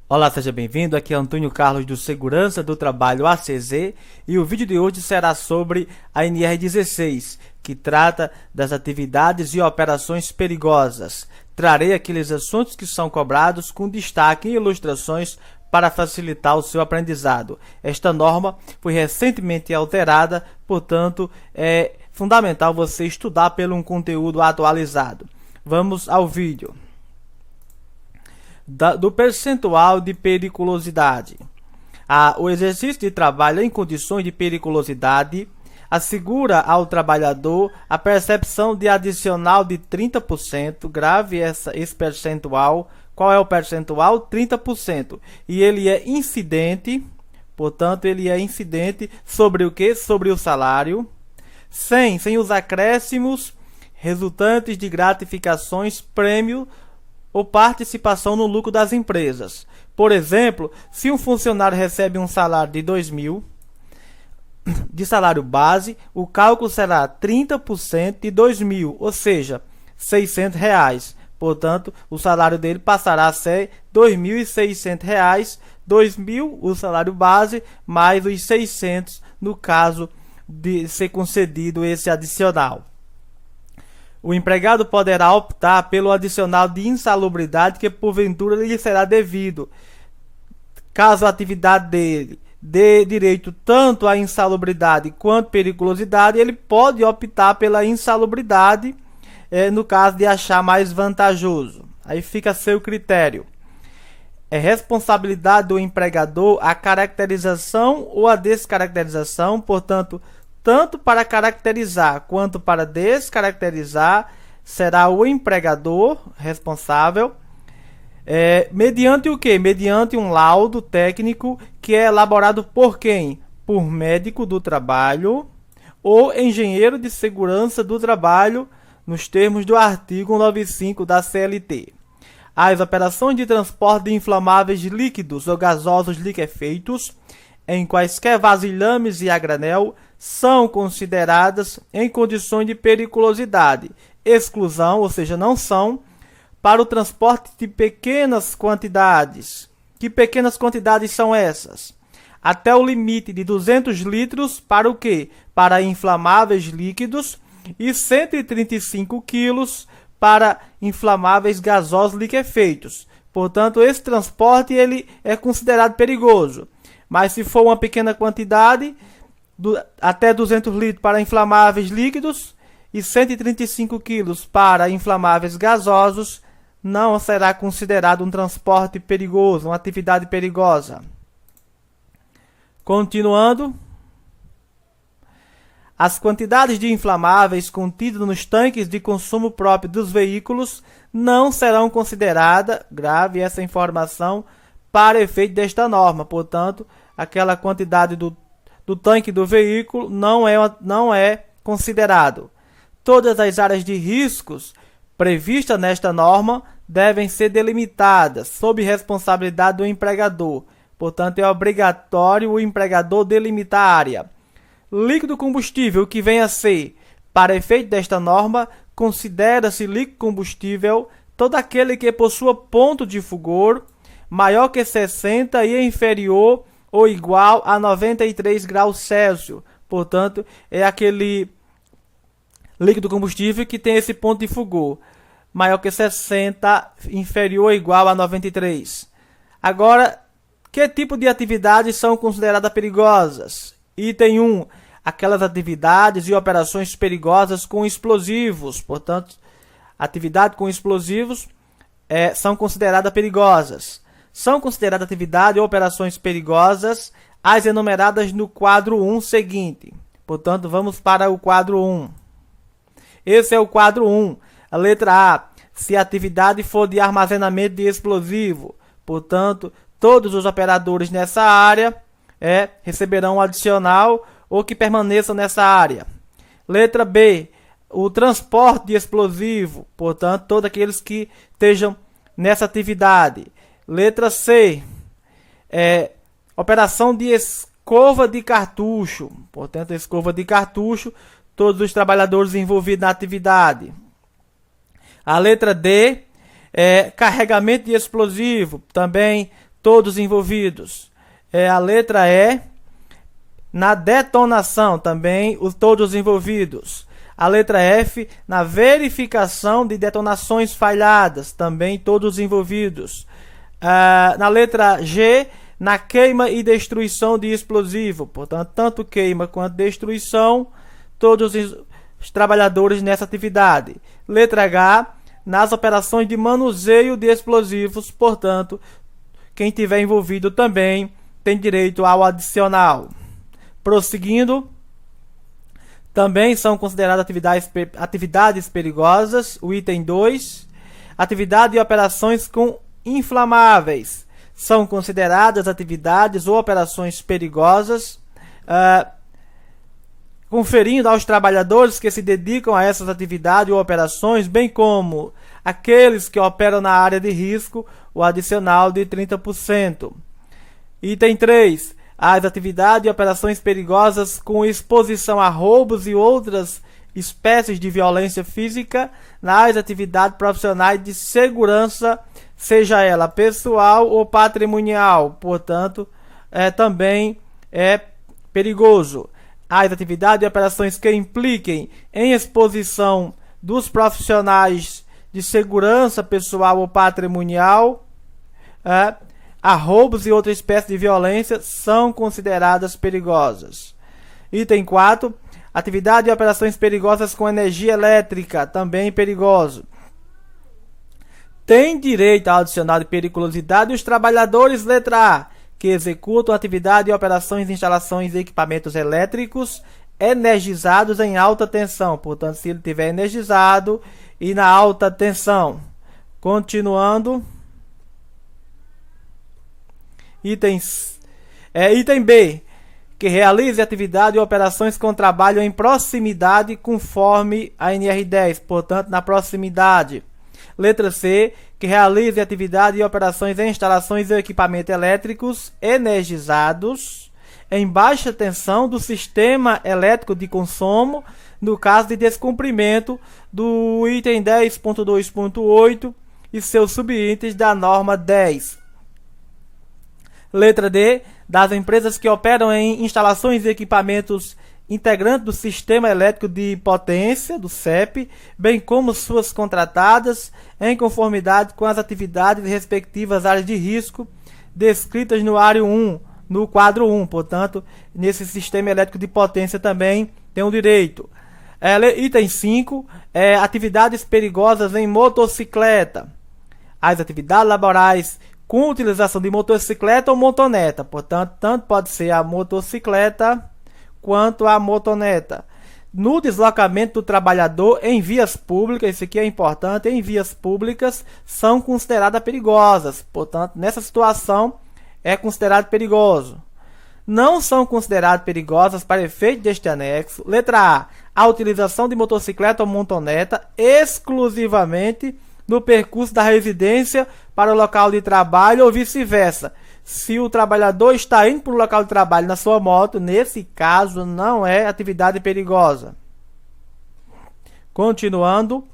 Olá, seja bem-vindo. Aqui é Antônio Carlos do Segurança do Trabalho ACZ e o vídeo de hoje será sobre a NR16, que trata das atividades e operações perigosas. Trarei aqueles assuntos que são cobrados com destaque em ilustrações para facilitar o seu aprendizado. Esta norma foi recentemente alterada, portanto, é fundamental você estudar pelo um conteúdo atualizado. Vamos ao vídeo. Do percentual de periculosidade. O exercício de trabalho em condições de periculosidade assegura ao trabalhador a percepção de adicional de 30%. Grave esse percentual. Qual é o percentual? 30%. E ele é incidente, portanto, ele é incidente sobre o quê? Sobre o salário, sem os acréscimos resultantes de gratificações, prêmio ou participação no lucro das empresas. Por exemplo, se um funcionário recebe um salário de 2.000 de salário base, o cálculo será 30% de 2.000, ou seja, R$600. Portanto, o salário dele passará a ser R$2.600, 2.000 o salário base, mais os 600 no caso de ser concedido esse adicional. O empregado poderá optar pelo adicional de insalubridade que porventura lhe será devido. Caso a atividade dele dê direito tanto à insalubridade quanto periculosidade, ele pode optar pela insalubridade, no caso de achar mais vantajoso. Aí fica a seu critério. É responsabilidade do empregador a caracterização ou a descaracterização, portanto, tanto para caracterizar quanto para descaracterizar, será o empregador responsável, mediante o quê? Mediante um laudo técnico que é elaborado por quem? Por médico do trabalho ou engenheiro de segurança do trabalho, nos termos do artigo 95 da CLT. As operações de transporte de inflamáveis líquidos ou gasosos liquefeitos em quaisquer vasilhames e a granel são consideradas em condições de periculosidade. Exclusão, ou seja, não são, para o transporte de pequenas quantidades. Que pequenas quantidades são essas? Até o limite de 200 litros para o quê? Para inflamáveis líquidos e 135 quilos para inflamáveis gasosos liquefeitos. Portanto, esse transporte ele é considerado perigoso. Mas se for uma pequena quantidade, até 200 litros para inflamáveis líquidos e 135 quilos para inflamáveis gasosos, não será considerado um transporte perigoso, uma atividade perigosa. Continuando, as quantidades de inflamáveis contidas nos tanques de consumo próprio dos veículos não serão consideradas, grave essa informação, para efeito desta norma. Portanto, aquela quantidade do tanque do veículo não é considerado. Todas as áreas de riscos previstas nesta norma devem ser delimitadas sob responsabilidade do empregador. Portanto, é obrigatório o empregador delimitar a área. Líquido combustível, que vem a ser, para efeito desta norma, considera-se líquido combustível todo aquele que possua ponto de fulgor maior que 60 e inferior ou igual a 93 graus Celsius. Portanto, é aquele líquido combustível que tem esse ponto de fulgor maior que 60, inferior ou igual a 93. Agora, que tipo de atividades são consideradas perigosas? Item 1. Aquelas atividades e operações perigosas com explosivos. Portanto, atividade com explosivos são consideradas perigosas. São consideradas atividades ou operações perigosas as enumeradas no quadro 1 seguinte. Portanto, vamos para o quadro 1. Esse é o quadro 1. A letra A. Se a atividade for de armazenamento de explosivo. Portanto, todos os operadores nessa área receberão um adicional ou que permaneçam nessa área. Letra B. O transporte de explosivo. Portanto, todos aqueles que estejam nessa atividade. Letra C, operação de escova de cartucho. Portanto, escova de cartucho, todos os trabalhadores envolvidos na atividade. A letra D, carregamento de explosivo. Também todos envolvidos. A letra E, na detonação, também todos envolvidos. A letra F, na verificação de detonações falhadas, também todos envolvidos. Na letra G, na queima e destruição de explosivo, portanto, tanto queima quanto destruição, todos os trabalhadores nessa atividade. Letra H, nas operações de manuseio de explosivos, portanto, quem tiver envolvido também tem direito ao adicional. Prosseguindo, também são consideradas atividades perigosas, o item 2, atividade e operações com inflamáveis. São consideradas atividades ou operações perigosas, conferindo aos trabalhadores que se dedicam a essas atividades ou operações, bem como aqueles que operam na área de risco, o adicional de 30%. Item 3. As atividades e operações perigosas com exposição a roubos e outras espécies de violência física nas atividades profissionais de segurança, seja ela pessoal ou patrimonial, portanto, também é perigoso. As atividades e operações que impliquem em exposição dos profissionais de segurança pessoal ou patrimonial a roubos e outra espécie de violência são consideradas perigosas. Item 4. Atividade e operações perigosas com energia elétrica, também perigoso. Tem direito ao adicional de periculosidade os trabalhadores, letra A, que executam atividade e operações de instalações e equipamentos elétricos energizados em alta tensão. Portanto, se ele estiver energizado e na alta tensão. Continuando. Item B, que realize atividade e operações com trabalho em proximidade conforme a NR10, portanto, na proximidade. Letra C, que realize atividade e operações em instalações e equipamentos elétricos energizados em baixa tensão do sistema elétrico de consumo, no caso de descumprimento do item 10.2.8 e seus subitens da norma 10. Letra D, das empresas que operam em instalações e equipamentos integrantes do Sistema Elétrico de Potência, do CEP, bem como suas contratadas, em conformidade com as atividades de respectivas áreas de risco descritas no área 1, no quadro 1. Portanto, nesse Sistema Elétrico de Potência também tem o direito. Item 5, atividades perigosas em motocicleta. As atividades laborais com utilização de motocicleta ou motoneta. Portanto, tanto pode ser a motocicleta quanto a motoneta. No deslocamento do trabalhador em vias públicas, isso aqui é importante, em vias públicas são consideradas perigosas. Portanto, nessa situação é considerado perigoso. Não são consideradas perigosas para efeito deste anexo. Letra A utilização de motocicleta ou motoneta exclusivamente no percurso da residência para o local de trabalho ou vice-versa. Se o trabalhador está indo para o local de trabalho na sua moto, nesse caso não é atividade perigosa. Continuando.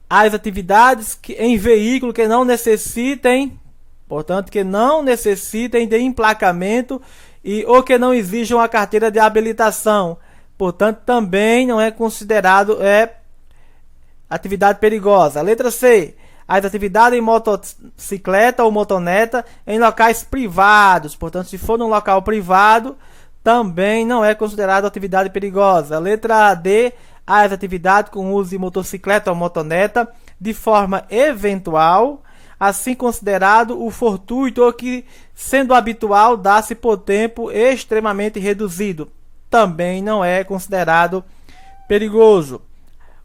As atividades em veículo que não necessitem, portanto, que não necessitem de emplacamento ou que não exijam a carteira de habilitação. Portanto, também não é considerado atividade perigosa. Letra C. As atividades em motocicleta ou motoneta em locais privados. Portanto, se for num local privado, também não é considerado atividade perigosa. Letra D. As atividades com uso de motocicleta ou motoneta de forma eventual, assim considerado o fortuito ou que, sendo habitual, dá-se por tempo extremamente reduzido. Também não é considerado perigoso.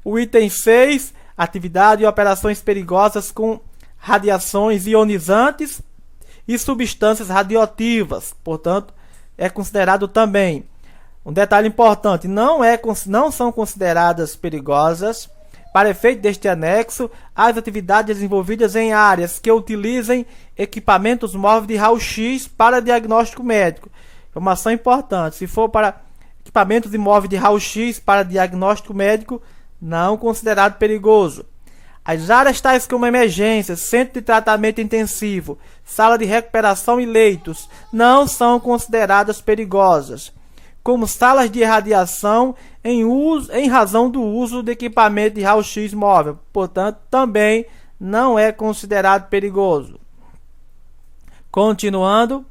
O item 6, atividade e operações perigosas com radiações ionizantes e substâncias radioativas. Portanto, é considerado também. Um detalhe importante, não são consideradas perigosas, para efeito deste anexo, as atividades desenvolvidas em áreas que utilizem equipamentos móveis de raio-x para diagnóstico médico. Informação importante, se for para equipamentos imóveis de raio-x para diagnóstico médico, não considerado perigoso. As áreas tais como emergência, centro de tratamento intensivo, sala de recuperação e leitos não são consideradas perigosas, como salas de irradiação em razão do uso de equipamento de raio-x móvel. Portanto, também não é considerado perigoso. Continuando,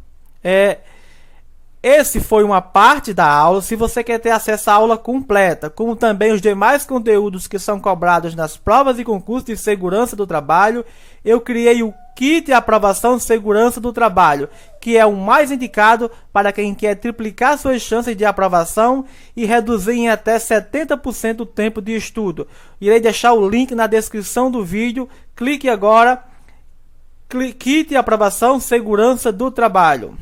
esse foi uma parte da aula. Se você quer ter acesso à aula completa, como também os demais conteúdos que são cobrados nas provas e concursos de segurança do trabalho, eu criei o Kit de Aprovação de Segurança do Trabalho, que é o mais indicado para quem quer triplicar suas chances de aprovação e reduzir em até 70% o tempo de estudo. Irei deixar o link na descrição do vídeo. Clique agora. Kit de Aprovação Segurança do Trabalho.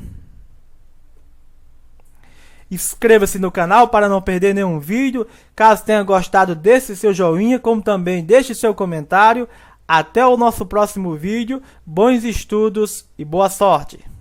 Inscreva-se no canal para não perder nenhum vídeo. Caso tenha gostado, deixe seu joinha, como também deixe seu comentário. Até o nosso próximo vídeo. Bons estudos e boa sorte!